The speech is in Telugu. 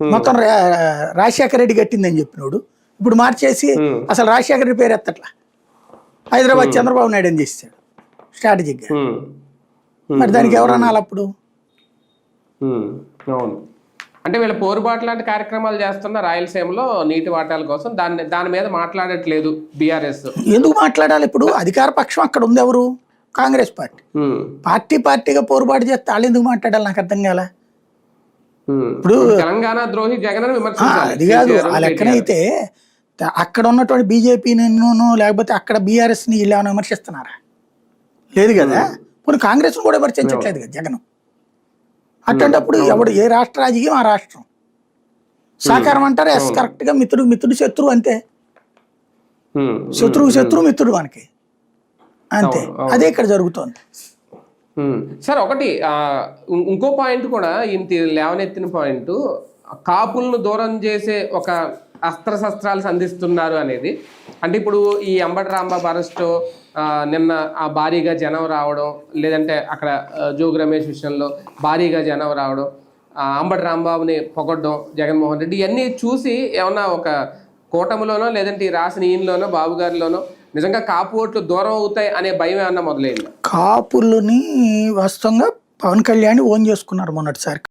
మొత్తం రాజశేఖర రెడ్డి కట్టిందని చెప్పినోడు ఇప్పుడు మార్చేసి అసలు రాజశేఖర రెడ్డి పేరు ఎత్తట్లా, హైదరాబాద్ చంద్రబాబు నాయుడు అని చేస్తాడు స్ట్రాటజిక్గా. మరి దానికి ఎవరు అనాలి అప్పుడు? అవును, అంటే వీళ్ళ పోరుబాటు లాంటి కార్యక్రమాలు చేస్తున్న రాయలసీమలో నీటి వాటాల కోసం దాని మీద మాట్లాడట్లేదు బీఆర్ఎస్. ఎందుకు మాట్లాడాలి? ఇప్పుడు అధికార పక్షం అక్కడ ఉంది ఎవరు? కాంగ్రెస్ పార్టీ. పార్టీగా పోరుబాటు చేస్తే వాళ్ళు ఎందుకు మాట్లాడాలి? నాకు అర్థం కాల. ఇప్పుడు తెలంగాణ ద్రోహి జగన్ అది కాదు, ఆ లెక్కనైతే అక్కడ ఉన్నటువంటి బీజేపీని లేకపోతే అక్కడ బీఆర్ఎస్ని ఇలా విమర్శిస్తున్నారా? లేదు కదా. కొన్ని కాంగ్రెస్ను కూడా విమర్శించట్లేదు కదా జగన్. అట్లాంటప్పుడు ఎవడు ఏ రాష్ట్ర రాజకీయం ఆ రాష్ట్రం సహకారం అంటారు. ఎస్, కరెక్ట్గా మిత్రుడు శత్రువు అంతే. శత్రువు మిత్రుడు మనకి అంతే. అదే ఇక్కడ జరుగుతోంది. సార్ ఒకటి ఇంకో పాయింట్ కూడా ఇంత లేవనెత్తిన పాయింట్, కాపులను దూరం చేసే ఒక అస్త్రశస్త్రాలు సంధిస్తున్నారు అనేది. అంటే ఇప్పుడు ఈ అంబటి రాంబాబు అరెస్టు, నిన్న ఆ భారీగా జనం రావడం, లేదంటే అక్కడ జోగి రమేష్ విషయంలో భారీగా జనం రావడం, అంబటి రాంబాబుని పొగడ్డం జగన్మోహన్ రెడ్డి, ఇవన్నీ చూసి ఏమన్నా ఒక కూటమిలోనో లేదంటే ఈ రాసిన ఈయనలోనో బాబు గారిలోనో నిజంగా కాపు ఓట్లు దూరం అవుతాయి అనే భయం ఏమన్నా మొదలైంది? కాపులని వాస్తవంగా పవన్ కళ్యాణ్ ఓన్ చేసుకున్నారు మొన్నటిసారి.